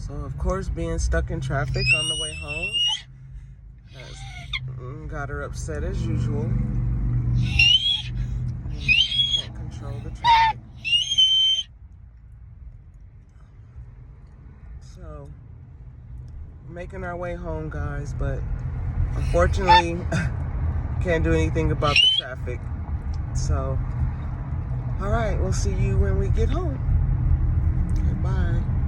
So, of course, being stuck in traffic on the way home has got her upset as usual. Can't control the traffic. So, making our way home, guys, but unfortunately, can't do anything about the traffic. So, all right, we'll see you when we get home. Okay, bye.